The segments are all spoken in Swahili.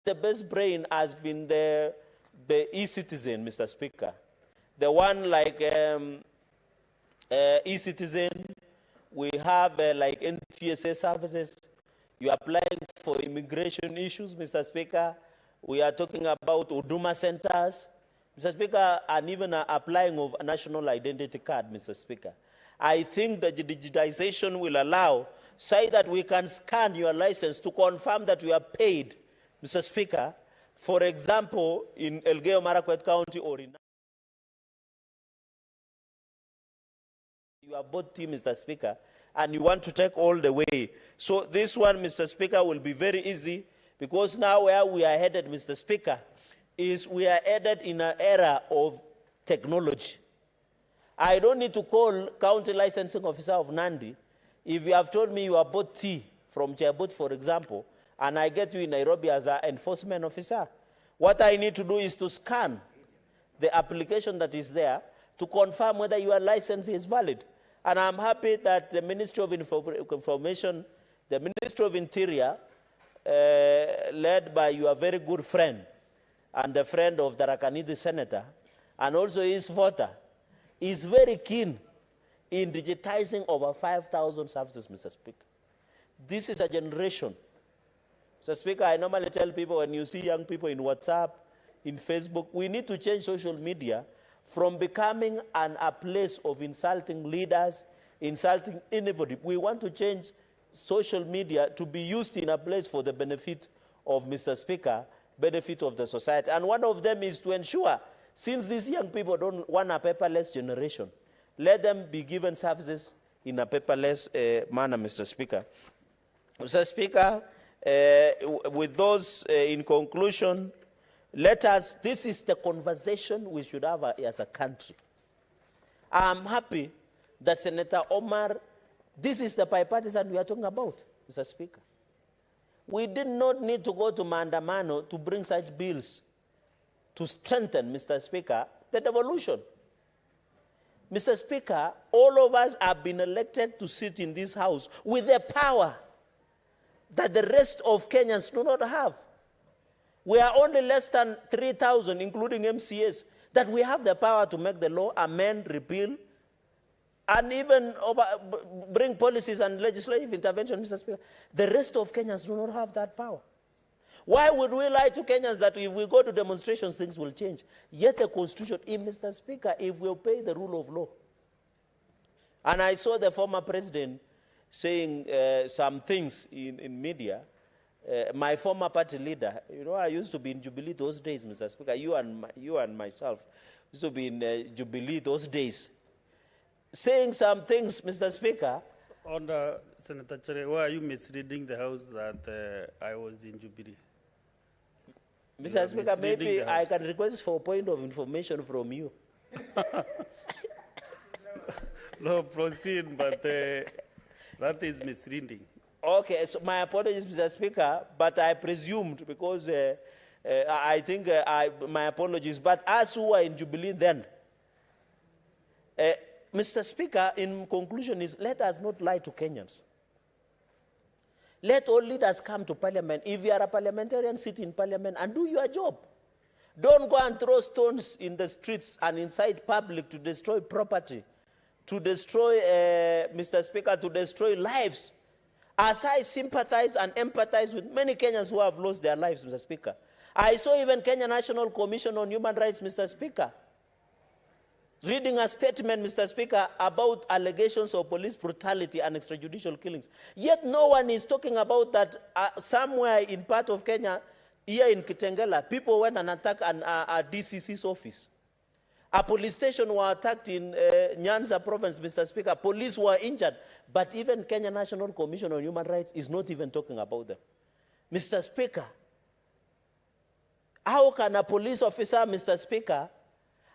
The best brain has been the e-citizen, Mr. Speaker. The one like e-citizen, we have like NTSA services. You are applying for immigration issues, Mr. Speaker. We are talking about Huduma centers, Mr. Speaker, and even applying of a national identity card, Mr. Speaker. I think that the digitization will allow so that we can scan your license to confirm that you are paid, Mr. Speaker. For example, in Elgeyo Marakwet County or in you are both team, Mr. Speaker, and you want to take all the way. So this one, Mr. Speaker, will be very easy because now where we are headed, Mr. Speaker, is we are headed in an era of technology. I don't need to call county licensing officer of Nandi. If you have told me you are both T from Chabot, for example, and I get you in Nairobi as an enforcement officer, what I need to do is to scan the application that is there to confirm whether your license is valid. And I'm happy that the Ministry of Information, the Ministry of Interior, led by your very good friend and the friend of the Rakanidi senator, and also his voter, is very keen in digitizing over 5,000 services, Mr. Speaker. This is a generation. Mr. Speaker, I normally tell people when you see young people in WhatsApp, in Facebook, we need to change social media from becoming a place of insulting leaders, insulting anybody. We want to change social media to be used in a place for the benefit of, Mr. Speaker, benefit of the society. And one of them is to ensure, since these young people don't want a paperless generation, let them be given services in a paperless manner, Mr. Speaker. Mr. Speaker, with those, in conclusion, this is the conversation we should have as a country. I'm happy that Senator Omar, this is the bipartisan we are talking about, Mr. Speaker. We did not need to go to Maandamano to bring such bills to strengthen, Mr. Speaker, the devolution. Mr. Speaker, all of us have been elected to sit in this house with the power that the rest of Kenyans do not have. We are only less than 3,000, including MCAs, that we have the power to make the law, amend, repeal, and even bring policies and legislative intervention, Mr. Speaker. The rest of Kenyans do not have that power. Why would we lie to Kenyans that if we go to demonstrations, things will change? Yet the Constitution, Mr. Speaker, if we obey the rule of law. And I saw the former president saying some things in media. My former party leader, you know, I used to be in Jubilee those days, Mr. Speaker. You and myself used to be in Jubilee those days. Saying some things, Mr. Speaker. Senator Chere, why are you misreading the House that I was in Jubilee? Mr. Speaker, maybe I can request for a point of information from you. No, proceed, but that is misreading. Okay, so my apologies, Mr. Speaker, but I presumed because I think my apologies. But as who were in Jubilee then, Mr. Speaker, in conclusion is let us not lie to Kenyans. Let all leaders come to Parliament. If you are a parliamentarian, sit in Parliament and do your job. Don't go and throw stones in the streets and inside public to destroy property, to destroy, Mr. Speaker, to destroy lives. As I sympathize and empathize with many Kenyans who have lost their lives, Mr. Speaker. I saw even Kenya National Commission on Human Rights, Mr. Speaker, reading a statement, Mr. Speaker, about allegations of police brutality and extrajudicial killings. Yet no one is talking about that somewhere in part of Kenya, here in Kitengela, people went and attacked a DCC's office. A police station was attacked in Nyanza province, Mr. Speaker. Police were injured. But even Kenya National Commission on Human Rights is not even talking about them. Mr. Speaker, how can a police officer, Mr. Speaker,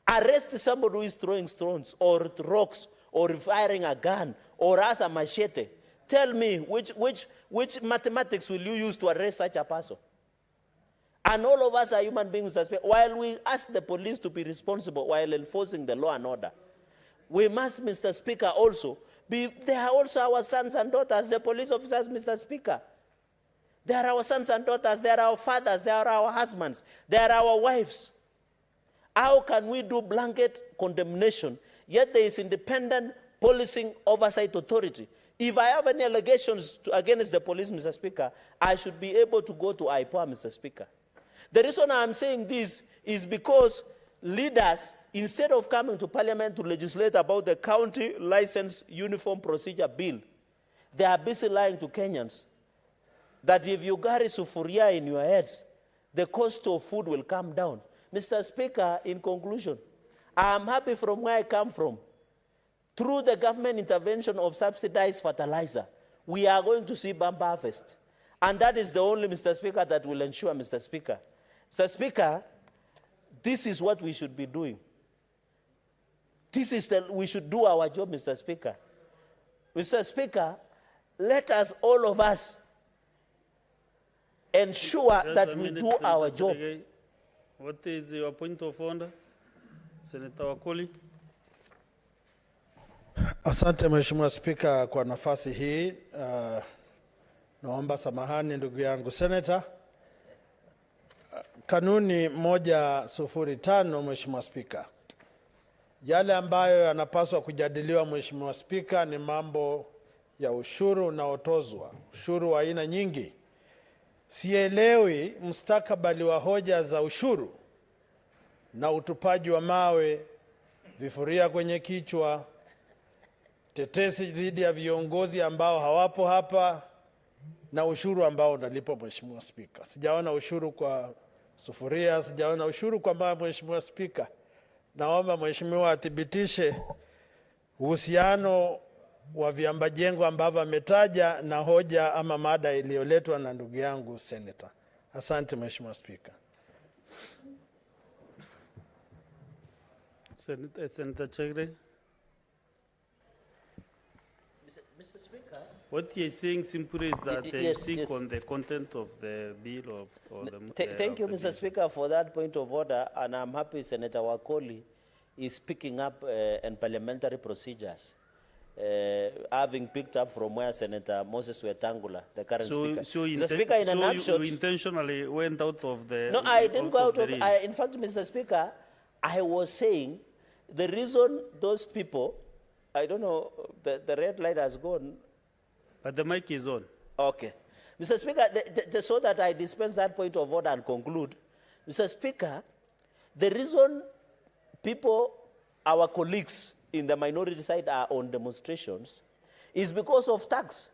arrest somebody who is throwing stones or rocks or firing a gun or has a machete? Tell me, which mathematics will you use to arrest such a person? And all of us are human beings, Mr. Speaker. While we ask the police to be responsible while enforcing the law and order, we must, Mr. Speaker, also they are also our sons and daughters, the police officers, Mr. Speaker. They are our sons and daughters, they are our fathers, they are our husbands, they are our wives. How can we do blanket condemnation, yet there is independent policing oversight authority? If I have any allegations against the police, Mr. Speaker, I should be able to go to IPOA, Mr. Speaker. The reason I'm saying this is because leaders, instead of coming to Parliament to legislate about the County License Uniform Procedure Bill, they are busy lying to Kenyans that if you carry sufuria in your heads, the cost of food will come down. Mr. Speaker, in conclusion, I am happy from where I come from. Through the government intervention of subsidized fertilizer, we are going to see bumper harvest. And that is the only, Mr. Speaker, that will ensure, Mr. Speaker. Mr. Speaker, this is what we should be doing. We should do our job, Mr. Speaker. Mr. Speaker, let us, all of us, ensure that we do our job. What is your point of order? Senator Wakoli. Asante Mheshimiwa Spika kwa nafasi hii. Naomba samahani ndugu yangu Senator. Kanuni 105 Mheshimiwa Spika. Yale ambayo yanapaswa kujadiliwa Mheshimiwa Spika ni mambo ya ushuru unaotozwa, ushuru wa aina nyingi. Sielewi mustakabali wa hoja za ushuru na utupaji wa mawe, vifuria kwenye kichwa, tetesi dhidi ya viongozi ambao hawapo hapa na ushuru ambao unalipwa Mheshimiwa Spika. Sijaona ushuru kwa sufuria, sijaona ushuru kwa mawe Mheshimiwa Spika. Naomba Mheshimiwa athibitishe uhusiano wa viambajengo ambavyo ametaja na hoja ama mada iliyoletwa na ndugu yangu Senator. Asante Mheshimiwa Spika. Senator Chegre. Mr. Speaker, What he is saying simply is that they yes, speak yes. on the content of the bill or the... Thank you, of the Mr. bill. Speaker, for that point of order, and I'm happy Senator Wakoli is picking up in parliamentary procedures, having picked up from where Senator Moses Wetangula, the current speaker. Mr. Speaker, in a nutshot, you intentionally went out of the... No, I didn't go out of... the in fact, Mr. Speaker, I was saying the reason those people, I don't know, the red light has gone. But the mic is on. Okay. Mr. Speaker, so that I dispense that point of order and conclude, Mr. Speaker, the reason people, our colleagues in the minority side are on demonstrations is because of tax.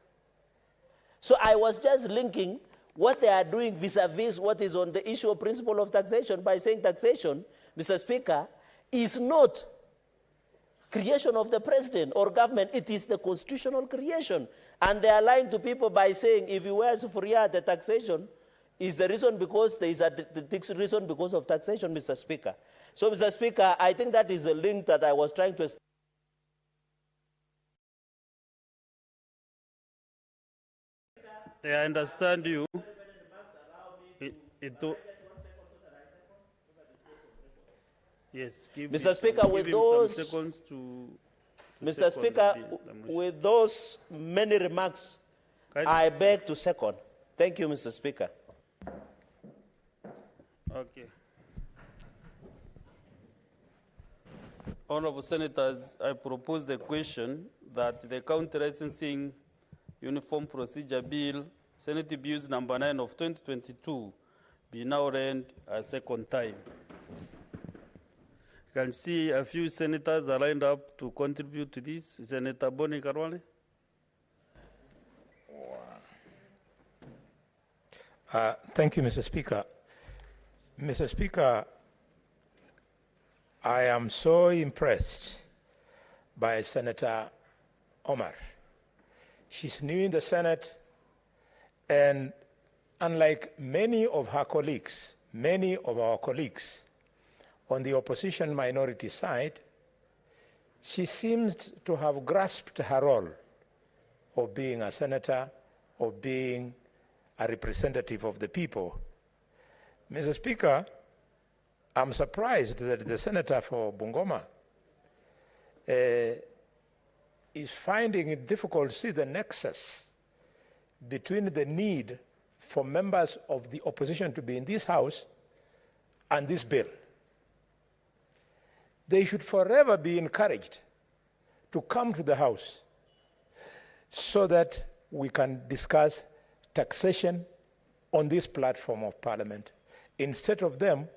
So I was just linking what they are doing vis-a-vis what is on the issue of principle of taxation by saying taxation, Mr. Speaker, is not creation of the president or government, it is the constitutional creation. And they are lying to people by saying if you wear sufuria, the taxation is the reason because there is the reason because of taxation, Mr. Speaker. So, Mr. Speaker, I think that is a link that I was trying to establish. I understand you. Yes, Mr. Speaker, with those some seconds to Mr. Speaker, with those many remarks, I beg to second. Thank you, Mr. Speaker. Okay. Honorable Senators, I propose the question that the County Licensing Uniform Procedure Bill, Senate Bills number 9 of 2022, be now read a second time. You can see a few senators are lined up to contribute to this. Senator Boni Karwale. Thank you, Mr. Speaker. Mr. Speaker, I am so impressed by Senator Omar. She's new in the Senate, and unlike many of her colleagues, many of our colleagues on the opposition minority side, she seems to have grasped her role of being a senator, of being a representative of the people. Mr. Speaker, I'm surprised that the senator for Bungoma is finding it difficult to see the nexus between the need for members of the opposition to be in this House and this bill. They should forever be encouraged to come to the House so that we can discuss taxation on this platform of Parliament, instead of them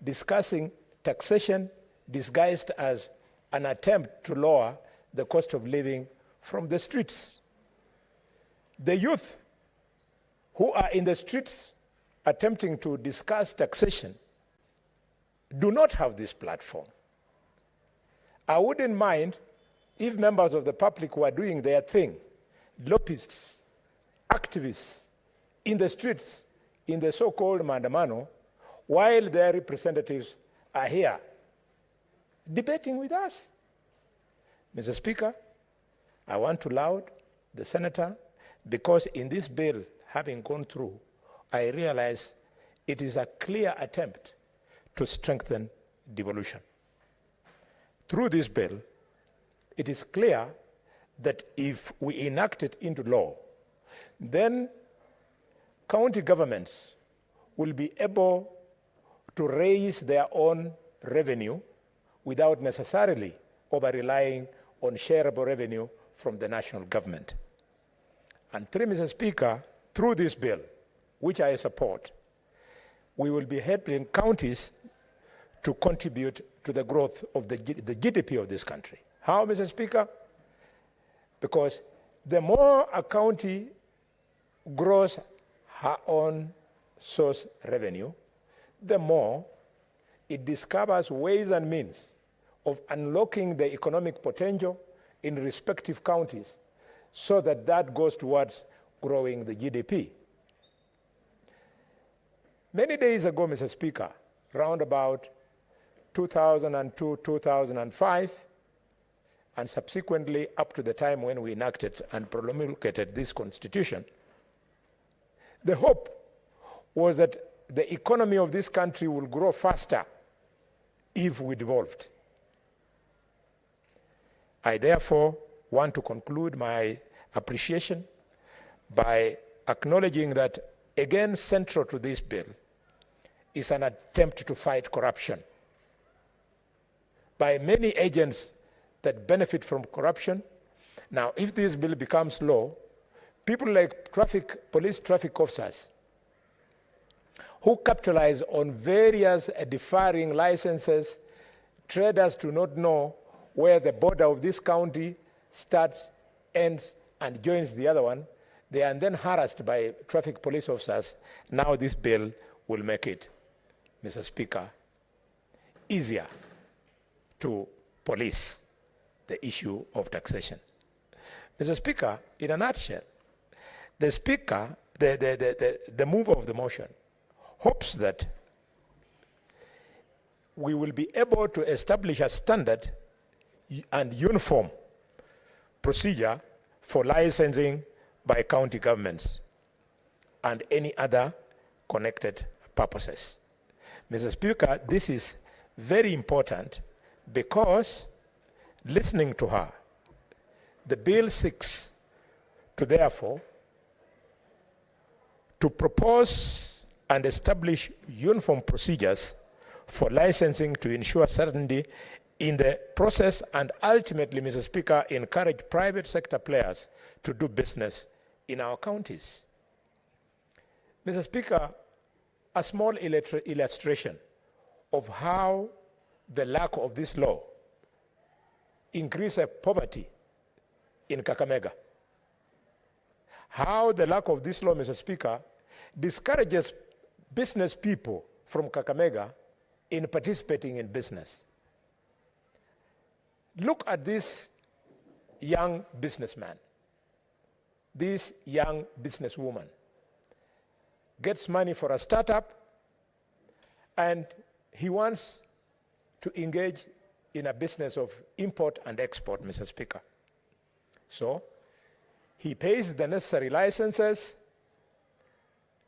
discussing taxation disguised as an attempt to lower the cost of living from the streets. The youth who are in the streets attempting to discuss taxation do not have this platform. I wouldn't mind if members of the public who are doing their thing, lobbyists, activists, in the streets, in the so-called Maandamano, while their representatives are here debating with us. Mr. Speaker, I want to laud the senator because in this bill having gone through, I realize it is a clear attempt to strengthen devolution. Through this bill, it is clear that if we enact it into law, then county governments will be able to raise their own revenue without necessarily over-relying on shareable revenue from the national government. And through, Mr. Speaker, through this bill, which I support, we will be helping counties to contribute to the growth of the GDP of this country. How, Mr. Speaker? Because the more a county grows her own source revenue, the more it discovers ways and means of unlocking the economic potential in respective counties so that that goes towards growing the GDP. Many days ago, Mr. Speaker, round about 2002, 2005, and subsequently up to the time when we enacted and promulgated this constitution, the hope was that the economy of this country will grow faster if we devolved. I therefore want to conclude my appreciation by acknowledging that, again, central to this bill is an attempt to fight corruption by many agents that benefit from corruption. Now, if this bill becomes law, people like police traffic officers who capitalize on various differing licenses, traders do not know where the border of this county starts, ends, and joins the other one. They are then harassed by traffic police officers. Now this bill will make it, Mr. Speaker, easier to police the issue of taxation. Mr. Speaker, in a nutshell, the Speaker, the mover of the motion, hopes that we will be able to establish a standard and uniform procedure for licensing by county governments and any other connected purposes. Mr. Speaker, this is very important because, listening to her, the bill seeks to therefore to propose and establish uniform procedures for licensing to ensure certainty in the process and ultimately, Mr. Speaker, encourage private sector players to do business in our counties. Mr. Speaker, a small illustration of how the lack of this law increases poverty in Kakamega. How the lack of this law, Mr. Speaker, discourages business people from Kakamega in participating in business. Look at this young businessman, this young businesswoman, gets money for a startup, and he wants to engage in a business of import and export, Mr. Speaker. So he pays the necessary licenses,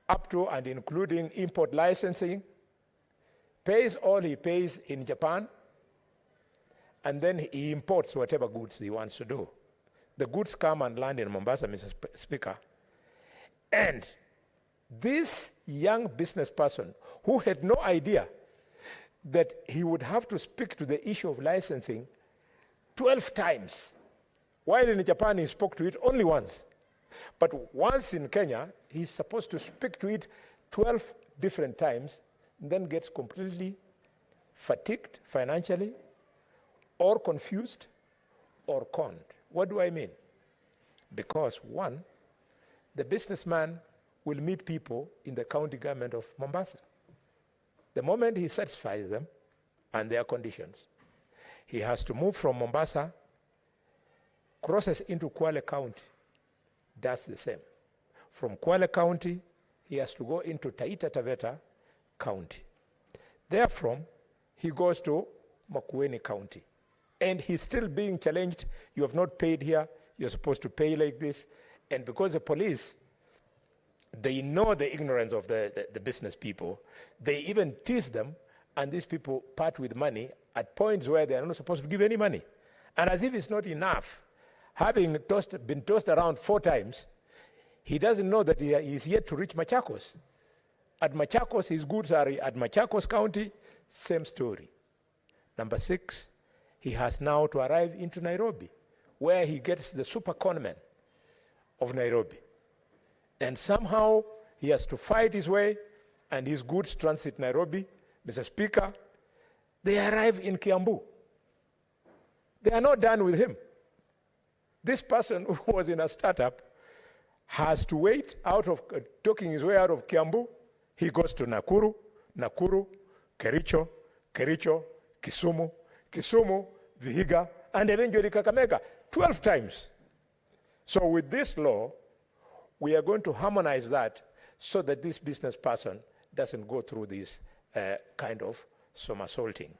up to and including import licensing, pays all he pays in Japan, and then he imports whatever goods he wants to do. The goods come and land in Mombasa, Mr. Speaker, and This young business person who had no idea that he would have to speak to the issue of licensing 12 times, while in Japan he spoke to it only once. But once in Kenya, he's supposed to speak to it 12 different times, and then gets completely fatigued financially, or confused, or conned. What do I mean? Because one, the businessman will meet people in the county government of Mombasa. The moment he satisfies them and their conditions, he has to move from Mombasa, crosses into Kwale County, does the same. From Kwale County, he has to go into Taita Taveta County. Therefrom, he goes to Makueni County. And he's still being challenged. You have not paid here. You're supposed to pay like this. And because the police, they know the ignorance of the business people, they even tease them, and these people part with money at points where they are not supposed to give any money. And as if it's not enough, having been tossed around 4 times, he doesn't know that he is yet to reach Machakos. At Machakos, his goods are at Machakos County, same story. Number 6, he has now to arrive into Nairobi, where he gets the super conman of Nairobi. And somehow he has to fight his way, and his goods transit Nairobi. Mr. Speaker, they arrive in Kiambu. They are not done with him. This person who was in a startup has to wait talking his way out of Kiambu. He goes to Nakuru, Kericho, Kisumu, Vihiga, and eventually Kakamega, 12 times. So with this law, we are going to harmonize that so that this business person doesn't go through this kind of somersaulting.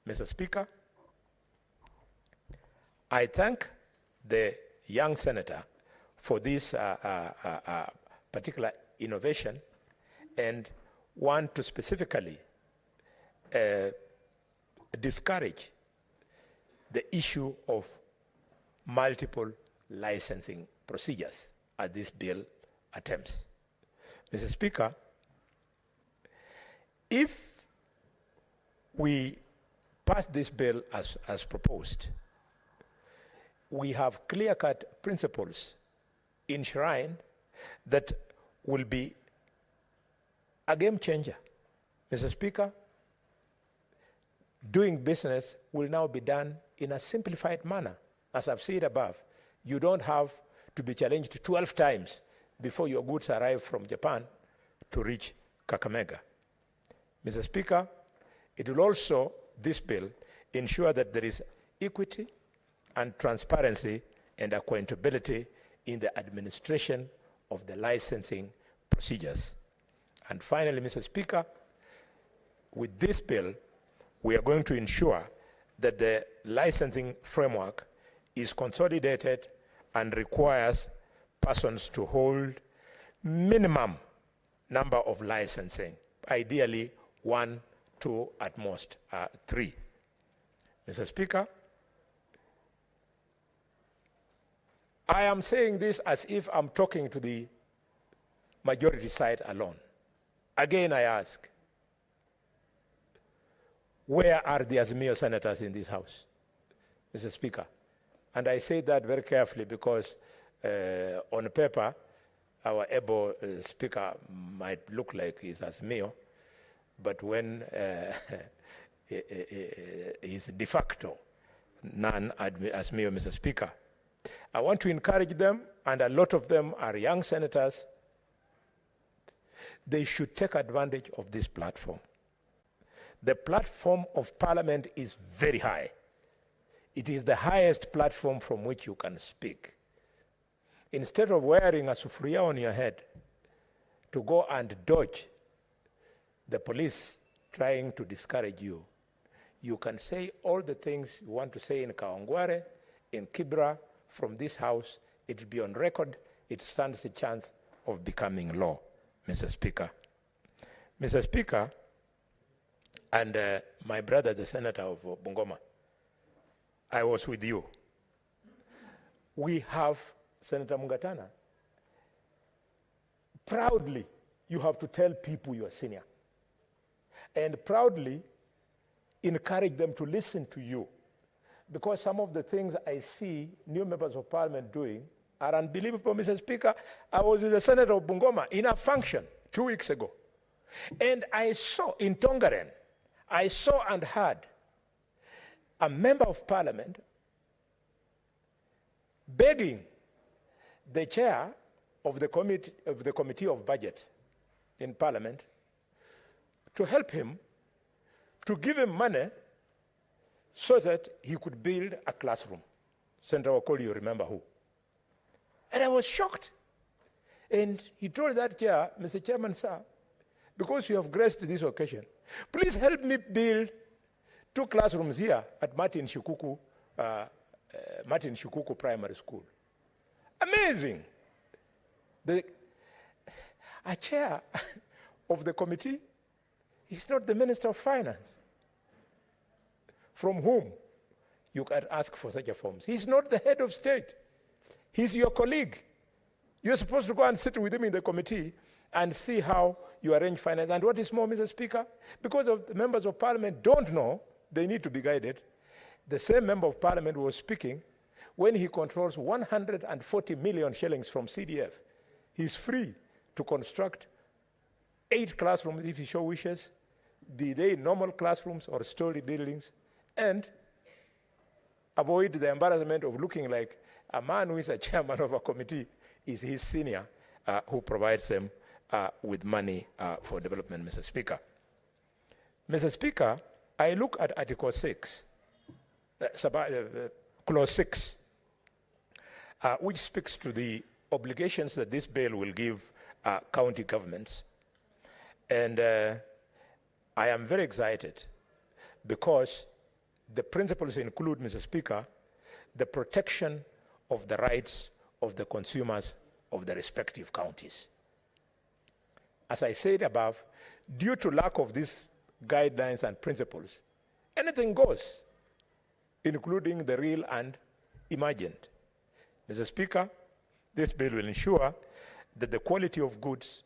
Mr. Speaker, I thank the young senator for this particular innovation, and want to specifically discourage the issue of multiple licensing procedures as this bill attempts. Mr. Speaker, if we pass this bill as proposed, we have clear-cut principles enshrined that will be a game changer. Mr. Speaker, doing business will now be done in a simplified manner. As I've said above, you don't have to be challenged 12 times before your goods arrive from Japan to reach Kakamega. Mr. Speaker, it will also, this bill, ensure that there is equity and transparency and accountability in the administration of the licensing procedures. And finally, Mr. Speaker, with this bill, we are going to ensure that the licensing framework is consolidated and requires persons to hold minimum number of licensing, ideally 1, 2, at most 3. Mr. Speaker, I am saying this as if I'm talking to the majority side alone. Again, I ask, where are the Azimio senators in this House, Mr. Speaker? And I say that very carefully because on paper, our able speaker might look like he's Azimio, but when he's de facto non-Azimio, Mr. Speaker, I want to encourage them, and a lot of them are young senators. They should take advantage of this platform. The platform of Parliament is very high. It is the highest platform from which you can speak. Instead of wearing a sufuria on your head to go and dodge the police trying to discourage you, you can say all the things you want to say in Kawangware, in Kibra, from this House. It will be on record. It stands a chance of becoming law, Mr. Speaker. Mr. Speaker, and my brother, the Senator of Bungoma, I was with you. We have, Senator Mungatana, proudly, you have to tell people you are senior. And proudly encourage them to listen to you. Because some of the things I see new members of parliament doing are unbelievable, Mr. Speaker. I was with the Senator of Bungoma in a function 2 weeks ago. And I saw in Tongaren, I saw and heard a member of parliament begging the chair of the committee of budget in parliament to help him, to give him money so that he could build a classroom. Senator Wakoli, you remember who. And I was shocked. And he told that chair, Mr. Chairman, sir, because you have graced this occasion, please help me build 2 classrooms here at Martin Shikuku Primary School. Amazing. A chair of the committee is not the Minister of Finance, from whom you can ask for such a forms. He's not the head of state. He's your colleague. You're supposed to go and sit with him in the committee and see how you arrange finance. And what is more, Mr. Speaker, because of the members of parliament don't know, they need to be guided. The same member of parliament was speaking when he controls 140 million shillings from CDF. He's free to construct 8 classrooms if he so wishes, be they normal classrooms or story buildings, and avoid the embarrassment of looking like a man who is a chairman of a committee is his senior who provides them with money for development, Mr. Speaker. Mr. Speaker, I look at Article 6, Clause 6, which speaks to the obligations that this bill will give county governments. And I am very excited because the principles include, Mr. Speaker, the protection of the rights of the consumers of the respective counties. As I said above, due to lack of these guidelines and principles, anything goes, including the real and imagined. Mr. Speaker, this bill will ensure that the quality of goods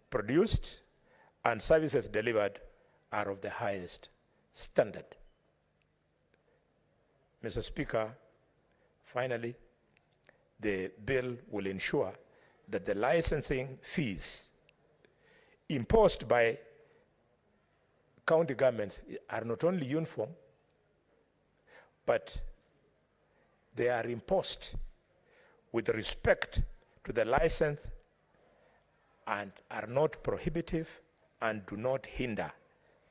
produced and services delivered are of the highest standard. Mr. Speaker, finally, the bill will ensure that the licensing fees imposed by county governments are not only uniform, but they are imposed with respect to the license and are not prohibitive and do not hinder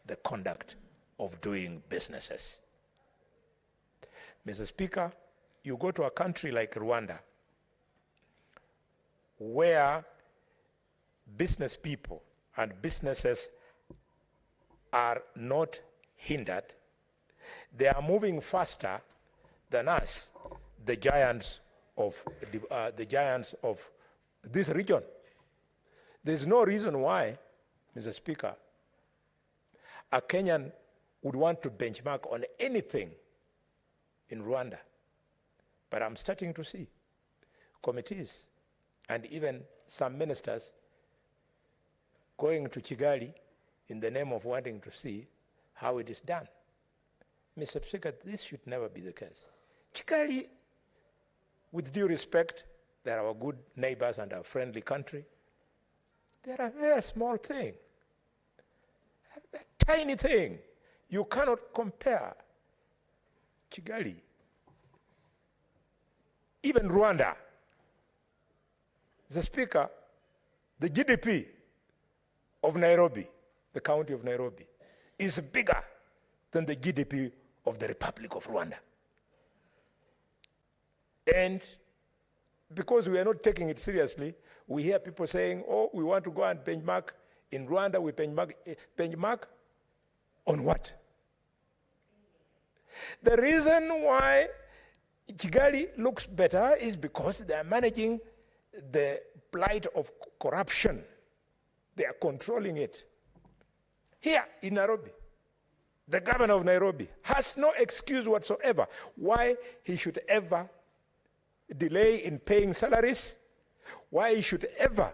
the conduct of doing businesses. Mr. Speaker, you go to a country like Rwanda, where business people and businesses are not hindered. They are moving faster than us, the giants of this region. There's no reason why, Mr. Speaker, a Kenyan would want to benchmark on anything in Rwanda. But I'm starting to see committees and even some ministers going to Kigali in the name of wanting to see how it is done. Mr. Speaker, this should never be the case. Kigali, with due respect, they're our good neighbors and our friendly country. They're a very small thing, a tiny thing. You cannot compare Kigali, even Rwanda. Mr. Speaker, the GDP of Nairobi, the county of Nairobi, is bigger than the GDP of the Republic of Rwanda. And because we are not taking it seriously, we hear people saying, oh, we want to go and benchmark in Rwanda, we benchmark on what? The reason why Kigali looks better is because they are managing the plight of corruption. They are controlling it. Here in Nairobi, the governor of Nairobi has no excuse whatsoever why he should ever delay in paying salaries, why he should ever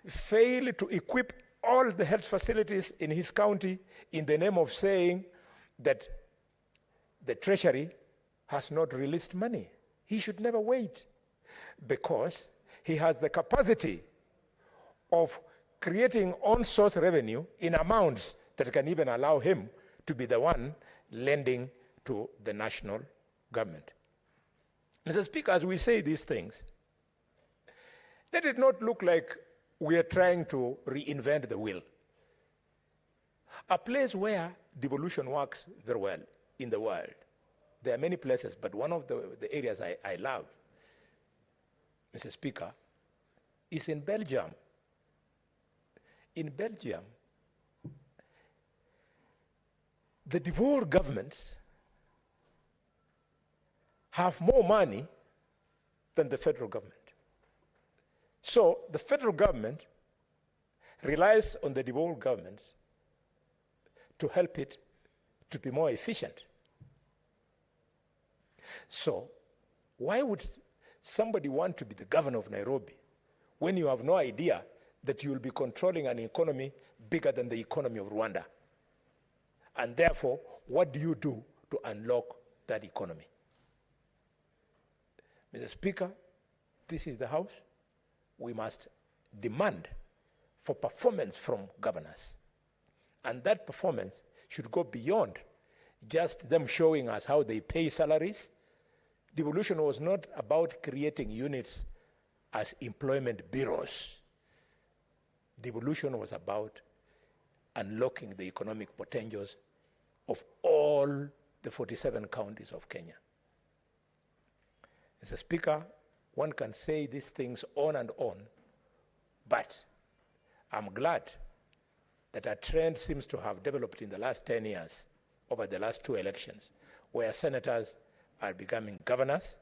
fail to equip all the health facilities in his county in the name of saying that the treasury has not released money. He should never wait, because he has the capacity of creating on-source revenue in amounts that can even allow him to be the one lending to the national government. Mr. Speaker, as we say these things, let it not look like we are trying to reinvent the wheel. A place where devolution works very well in the world, there are many places, but one of the areas I love, Mr. Speaker, is in Belgium. In Belgium, the devolved governments have more money than the federal government. So the federal government relies on the devolved governments to help it to be more efficient. So why would somebody want to be the governor of Nairobi when you have no idea that you will be controlling an economy bigger than the economy of Rwanda? And therefore, what do you do to unlock that economy? Mr. Speaker, this is the House. We must demand for performance from governors. And that performance should go beyond just them showing us how they pay salaries. Devolution was not about creating units as employment bureaus. Devolution was about unlocking the economic potentials of all the 47 counties of Kenya. Mr. Speaker, one can say these things on and on, but I'm glad that a trend seems to have developed in the last 10 years, over the last 2 elections, where senators are becoming governors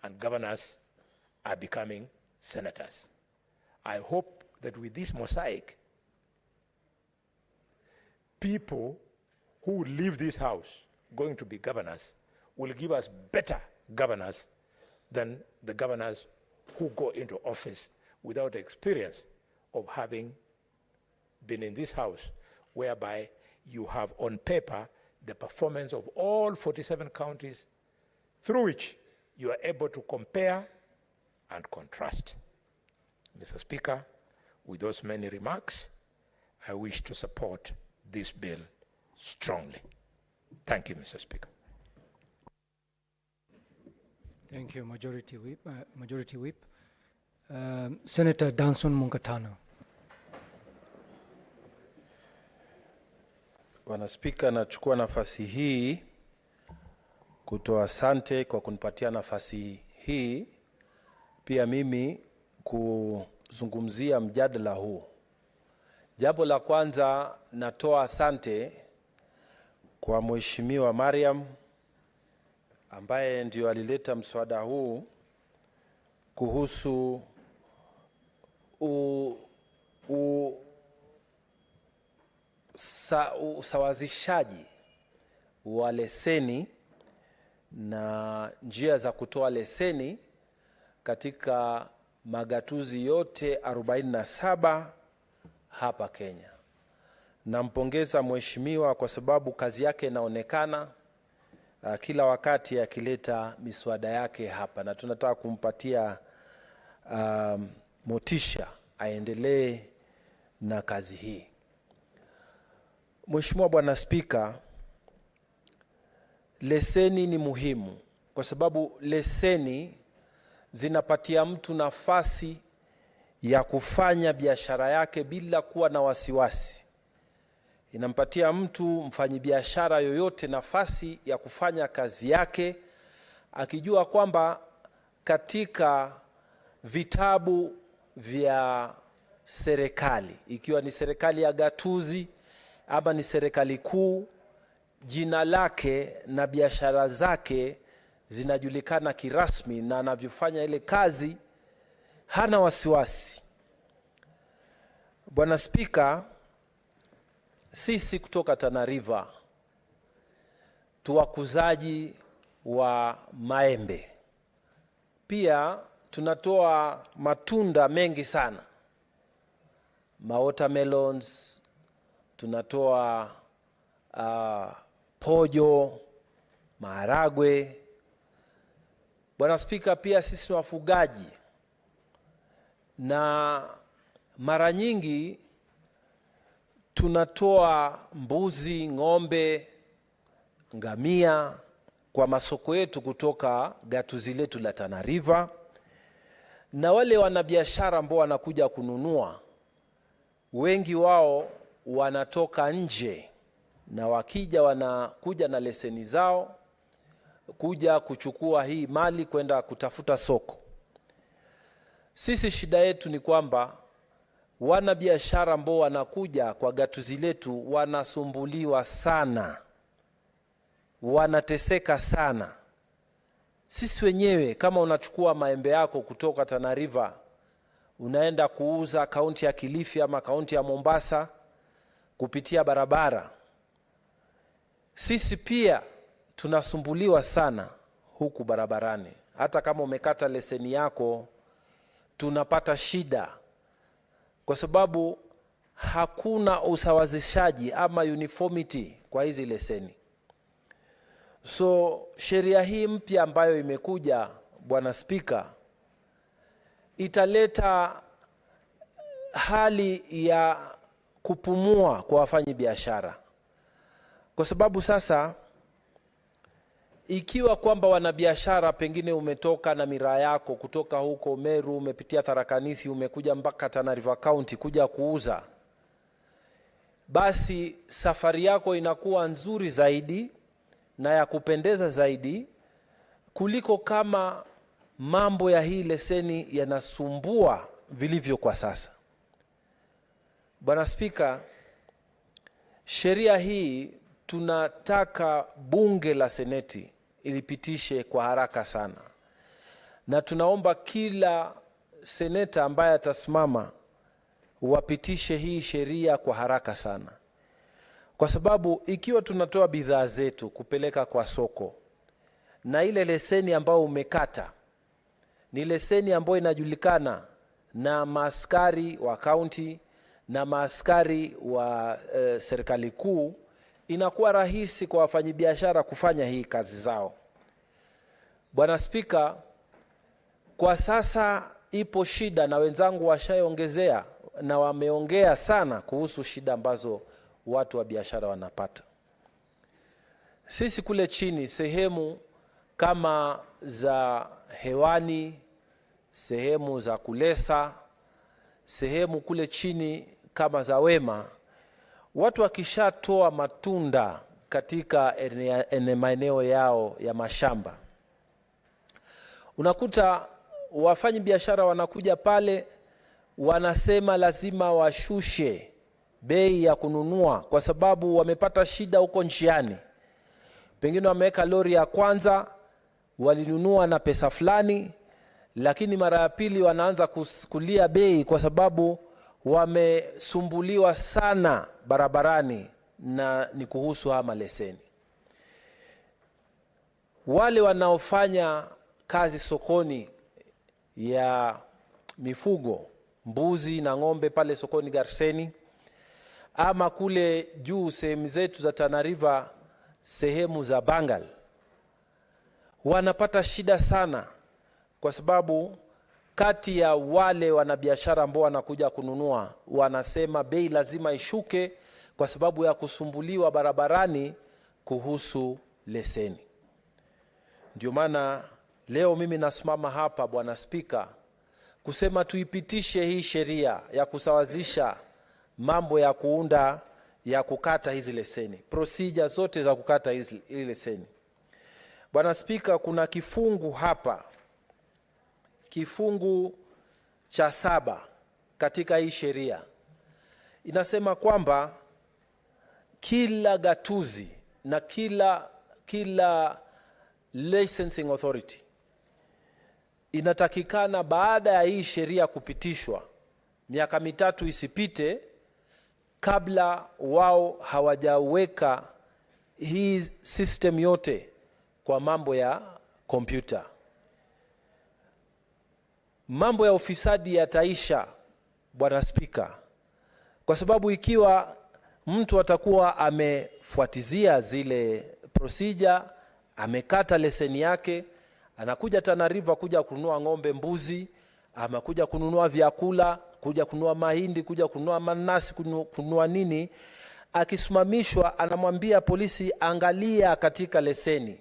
and governors are becoming senators. I hope that with this mosaic, people who leave this house going to be governors will give us better governors than the governors who go into office without experience of having been in this house, whereby you have on paper the performance of all 47 counties through which you are able to compare and contrast. Mr. Speaker, with those many remarks, I wish to support this bill strongly. Thank you, Mr. Speaker. Thank you, Majority Whip. Senator Danson Munkatano. Bwana Spika, nachukua nafasi hii kutoa asante kwa kunipatia nafasi hii, pia mimi kuzungumzia mjadala huu. Jambo la kwanza, natoa asante kwa Mheshimiwa Mariam ambaye ndio alileta mswada huu kuhusu usawazishaji wa leseni na njia za kutoa leseni katika magatuzi yote 47 hapa Kenya. Nampongeza mheshimiwa kwa sababu kazi yake inaonekana kila wakati akileta miswada yake hapa, na tunataka kumpatia motisha aendelee na kazi hii. Mheshimiwa Bwana Spika, leseni ni muhimu kwa sababu leseni zinapatia mtu nafasi ya kufanya biashara yake bila kuwa na wasiwasi. Inampatia mtu mfanyibiashara yoyote nafasi ya kufanya kazi yake akijua kwamba katika vitabu vya serikali, ikiwa ni serikali ya gatuzi ama ni serikali kuu, jina lake na biashara zake zinajulikana kirasmi na anavyofanya ile kazi hana wasiwasi. Bwana Spika, sisi kutoka Tana River tuwakuzaji wa maembe, pia tunatoa matunda mengi sana. watermelons, tunatoa pojo, maharagwe. Bwana Spika, pia sisi ni wafugaji, na mara nyingi tunatoa mbuzi, ng'ombe, ngamia kwa masoko yetu kutoka gatuzi letu la Tana River, na wale wanabiashara ambao wanakuja kununua, wengi wao wanatoka nje, na wakija wanakuja na leseni zao kuja kuchukua hii mali kwenda kutafuta soko. Sisi shida yetu ni kwamba wanabiashara ambao wanakuja kwa gatuzi letu wanasumbuliwa sana, wanateseka sana. Sisi wenyewe, kama unachukua maembe yako kutoka Tana River unaenda kuuza kaunti ya Kilifi ama kaunti ya Mombasa kupitia barabara, sisi pia tunasumbuliwa sana huku barabarani. Hata kama umekata leseni yako, tunapata shida kwa sababu hakuna usawazishaji ama uniformity kwa hizi leseni. So sheria hii mpya ambayo imekuja, Bwana Spika, italeta hali ya kupumua kwa wafanyi biashara, kwa sababu sasa ikiwa kwamba wanabiashara pengine umetoka na miraa yako kutoka huko Meru, umepitia Tharaka Nithi, umekuja mpaka Tana River County kuja kuuza, basi safari yako inakuwa nzuri zaidi na ya kupendeza zaidi kuliko kama mambo ya hii leseni yanasumbua vilivyo kwa sasa. Bwana Spika, sheria hii tunataka bunge la seneti ilipitishe kwa haraka sana, na tunaomba kila seneta ambaye atasimama wapitishe hii sheria kwa haraka sana, kwa sababu ikiwa tunatoa bidhaa zetu kupeleka kwa soko na ile leseni ambayo umekata ni leseni ambayo inajulikana na maaskari wa kaunti na maaskari wa serikali kuu, inakuwa rahisi kwa wafanyabiashara kufanya hii kazi zao. Bwana Spika, kwa sasa ipo shida, na wenzangu washaongezea na wameongea sana kuhusu shida ambazo watu wa biashara wanapata. Sisi kule chini, sehemu kama za Hewani, sehemu za Kulesa, sehemu kule chini kama za Wema, watu wakishatoa matunda katika maeneo yao ya mashamba, unakuta wafanyi biashara wanakuja pale wanasema lazima washushe bei ya kununua kwa sababu wamepata shida huko njiani. Pengine wameweka lori ya kwanza walinunua na pesa fulani, lakini mara ya pili wanaanza kulia bei kwa sababu wamesumbuliwa sana barabarani, na ni kuhusu hama leseni. Wale wanaofanya kazi sokoni ya mifugo, mbuzi na ng'ombe pale sokoni Garseni, ama kule juu sehemu zetu za Tana River, sehemu za Bangal, wanapata shida sana kwa sababu kati ya wale wanabiashara ambao wanakuja kununua wanasema bei lazima ishuke kwa sababu ya kusumbuliwa barabarani kuhusu leseni. Ndio maana leo mimi nasimama hapa, Bwana Spika, kusema tuipitishe hii sheria ya kusawazisha mambo ya kuunda ya kukata hizi leseni, procedure zote za kukata hizi leseni. Bwana Spika, kuna kifungu hapa, kifungu cha 7 katika hii sheria inasema kwamba kila gatuzi na kila licensing authority inatakikana baada ya hii sheria kupitishwa miaka 3 isipite kabla wao hawajaweka hii system yote kwa mambo ya kompyuta. Mambo ya ufisadi yataisha, Bwana Spika, kwa sababu ikiwa mtu atakuwa amefuatizia zile procedure, amekata leseni yake, anakuja Tana River kuja kununua ng'ombe, mbuzi, ama kuja kununua vyakula, kuja kununua mahindi, kuja kununua manasi, kununua nini, akisimamishwa anamwambia polisi, angalia katika leseni,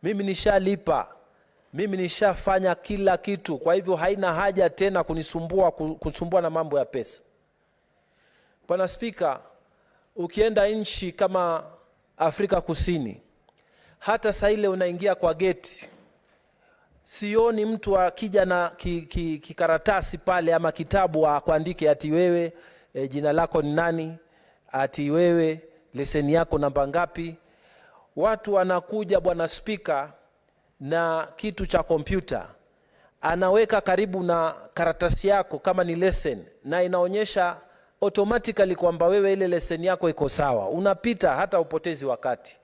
mimi nishalipa, mimi nishafanya kila kitu, kwa hivyo haina haja tena kunisumbua na mambo ya pesa. Bwana Spika, ukienda nchi kama Afrika Kusini, hata saa ile unaingia kwa geti, sioni mtu akija na kikaratasi pale ama kitabu akuandike ati wewe jina lako ni nani, ati wewe leseni yako namba ngapi. Watu wanakuja Bwana Spika na kitu cha kompyuta, anaweka karibu na karatasi yako kama ni leseni, na inaonyesha automatically kwamba wewe ile leseni yako iko sawa, unapita hata upotezi wakati.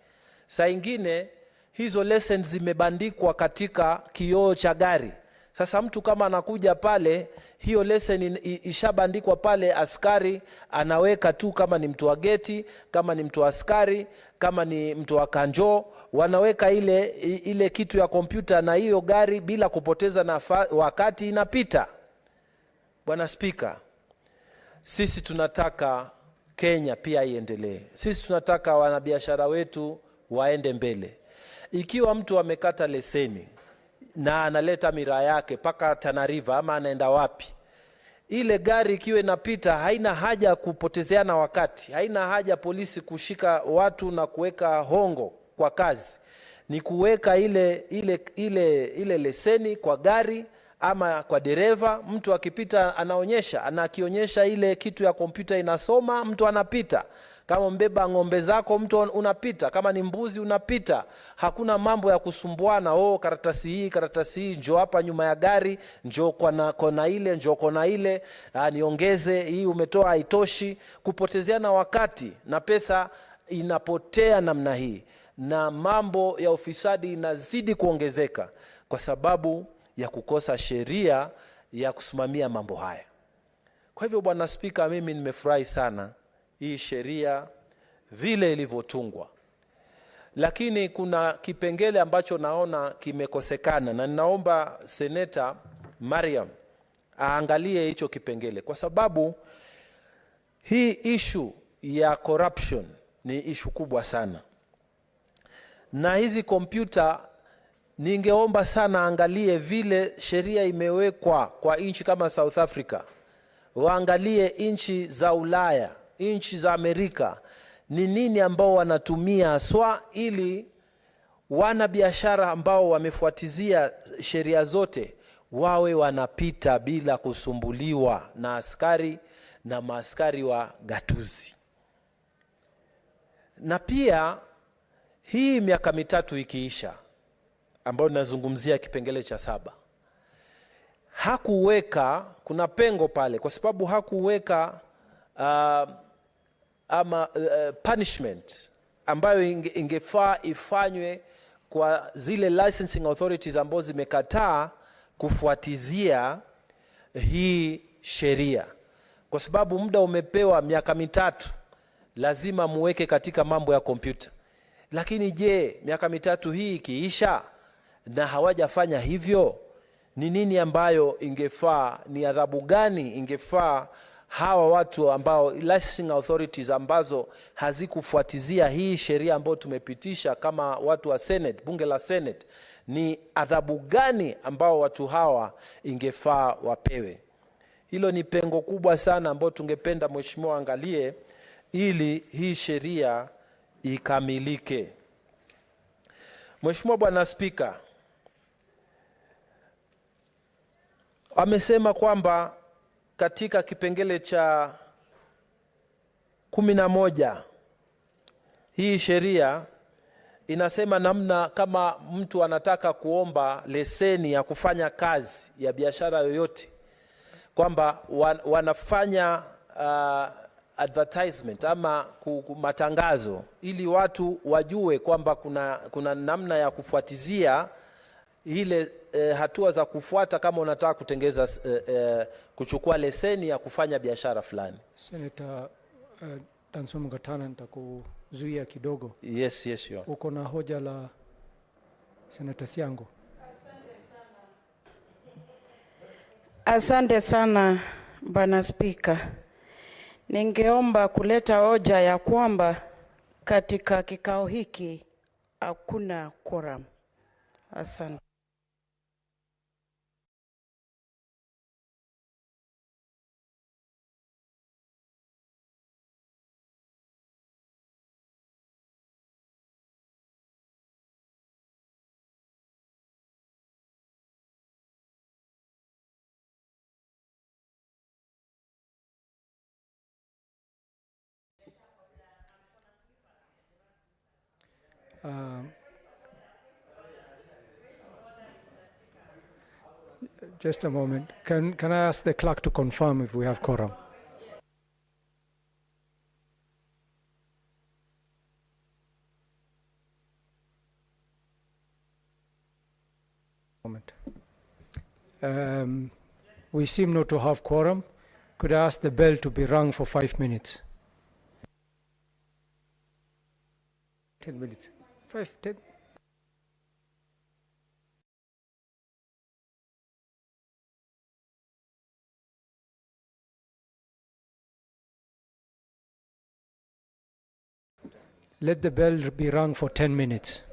Saa ingine hizo lessons zimebandikwa katika kioo cha gari. Sasa mtu kama anakuja pale, hiyo lesson ishabandikwa pale, askari anaweka tu, kama ni mtu wa geti, kama ni mtu wa askari, kama ni mtu wa kanjo, wanaweka ile kitu ya kompyuta, na hiyo gari bila kupoteza wakati inapita. Bwana Spika, sisi tunataka Kenya pia iendelee. Sisi tunataka wanabiashara wetu waende mbele. Ikiwa mtu amekata leseni na analeta miraa yake paka Tana River ama anaenda wapi, ile gari ikiwa inapita, haina haja kupotezeana wakati, haina haja polisi kushika watu na kuweka hongo kwa kazi. Ni kuweka ile leseni kwa gari ama kwa dereva, mtu akipita anaonyesha, anakionyesha ile kitu ya kompyuta inasoma, mtu anapita. Kama mbeba ng'ombe zako, mtu unapita. Kama ni mbuzi unapita. Hakuna mambo ya kusumbuana, karatasi hii njoo hapa nyuma ya gari, njoo kona ile, njoo kona ile, niongeze hii, umetoa haitoshi, kupotezeana wakati na pesa inapotea namna hii, na mambo ya ufisadi inazidi kuongezeka kwa sababu ya kukosa sheria ya kusimamia mambo haya. Kwa hivyo Bwana Spika, mimi nimefurahi sana hii sheria vile ilivyotungwa, lakini kuna kipengele ambacho naona kimekosekana, na ninaomba Seneta Mariam aangalie hicho kipengele, kwa sababu hii issue ya corruption ni issue kubwa sana, na hizi kompyuta ningeomba sana angalie vile sheria imewekwa kwa nchi kama South Africa, waangalie nchi za Ulaya, nchi za Amerika, ni nini ambao wanatumia ili wana biashara ambao wamefuatizia sheria zote wawe wanapita bila kusumbuliwa na askari na maaskari wa gatuzi. Na pia hii miaka mitatu ikiisha, ambao nazungumzia kipengele cha 7, hakuweka, kuna pengo pale, kwa sababu hakuweka punishment ambayo ingefaa ifanywe kwa zile licensing authorities ambao zimekataa kufuatizia hii sheria, kwa sababu muda umepewa miaka mitatu, lazima muweke katika mambo ya kompyuta. Lakini je, miaka mitatu hii ikiisha na hawajafanya hivyo, ni nini ambayo ingefaa, ni adhabu gani ingefaa hawa watu ambao licensing authorities ambazo hazikufuatizia hii sheria ambayo tumepitisha kama watu wa Senate, bunge la Senate, ni adhabu gani ambao watu hawa ingefaa wapewe? Hilo ni pengo kubwa sana ambao tungependa mheshimiwa angalie ili hii sheria ikamilike. Mheshimiwa Bwana Spika, amesema kwamba katika kipengele cha 11 hii sheria inasema namna kama mtu anataka kuomba leseni ya kufanya kazi ya biashara yoyote, kwamba wanafanya advertisement ama matangazo ili watu wajue kwamba kuna namna ya kufuatizia ile hatua za kufuata kama unataka kutengeza kuchukua leseni ya kufanya biashara fulani. Senator Danson Mungatana, nitakuzuia kidogo. Yes, yes, Your Honor. Uko na hoja la Senator Siango? Asante sana Bwana Spika. Ningeomba kuleta hoja ya kwamba katika kikao hiki hakuna quorum. Asante. Just a moment. Can I ask the clerk to confirm if we have quorum? Moment. We seem not to have quorum. Could I ask the bell to be rung for 5 minutes? 10 minutes. 5, 10. Let the bell be rung for 10 minutes.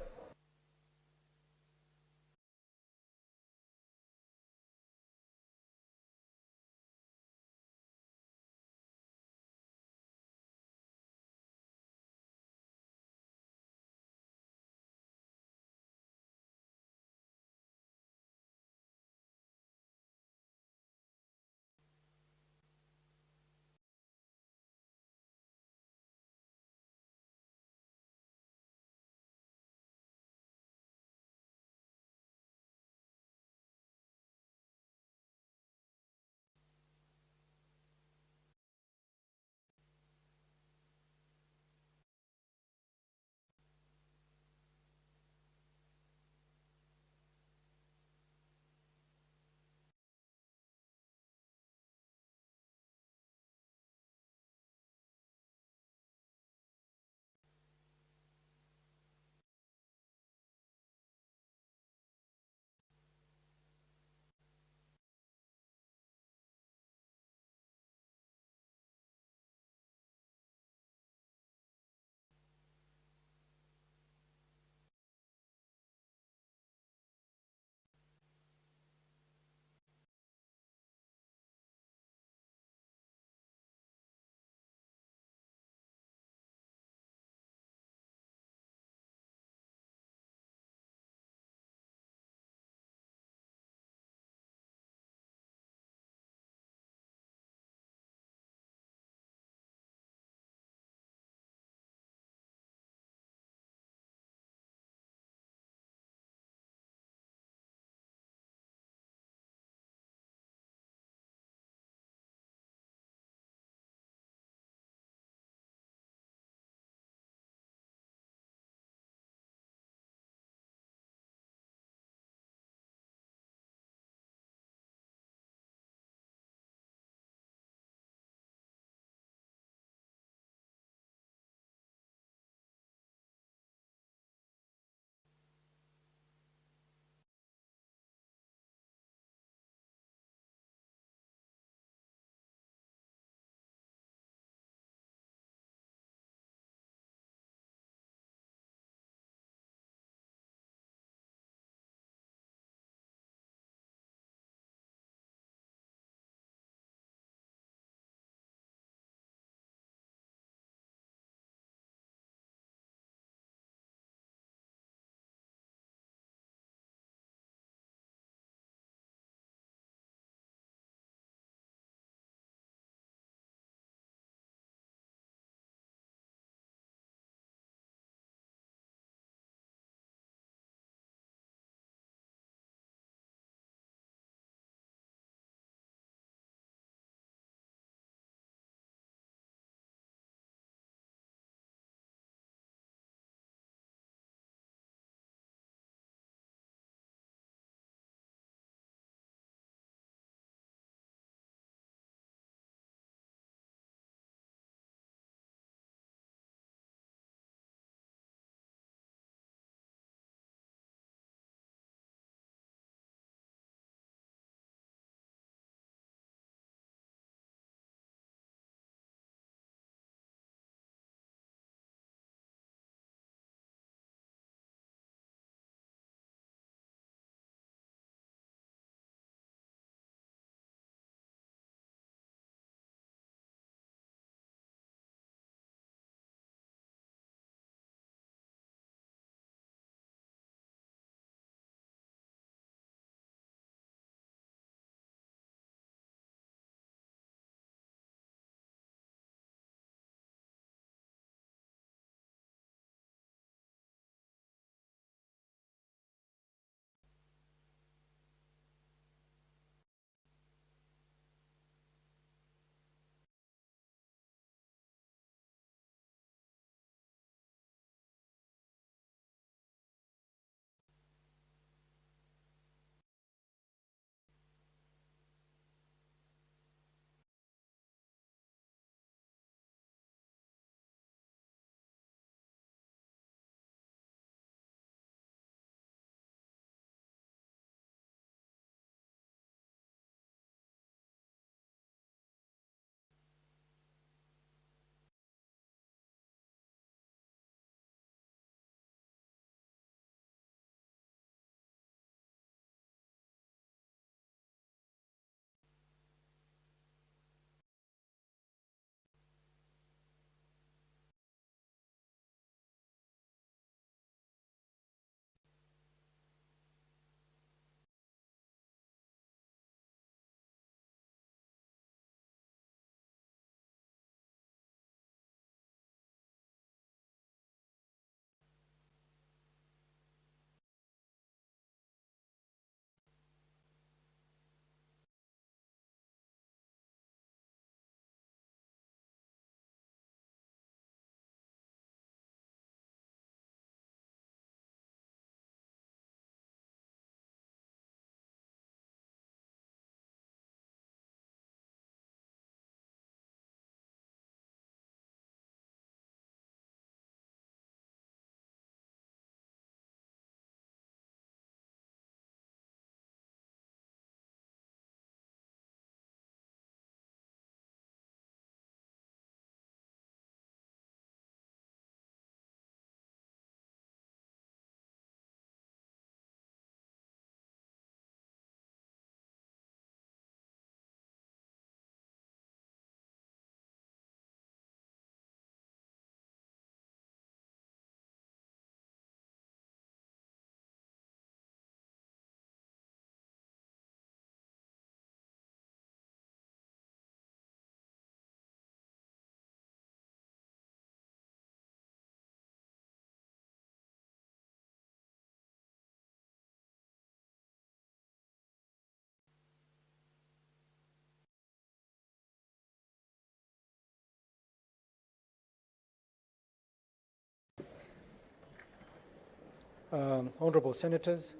Honorable Senators,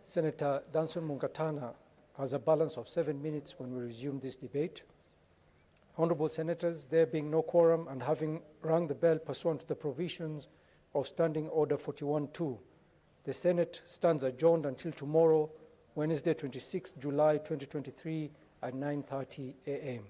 Senator Danson Mungatana has a balance of 7 minutes when we resume this debate. Honorable Senators, there being no quorum and having rung the bell pursuant to the provisions of Standing Order 41-2, the Senate stands adjourned until tomorrow, Wednesday, 26 July 2023 at 9:30 a.m.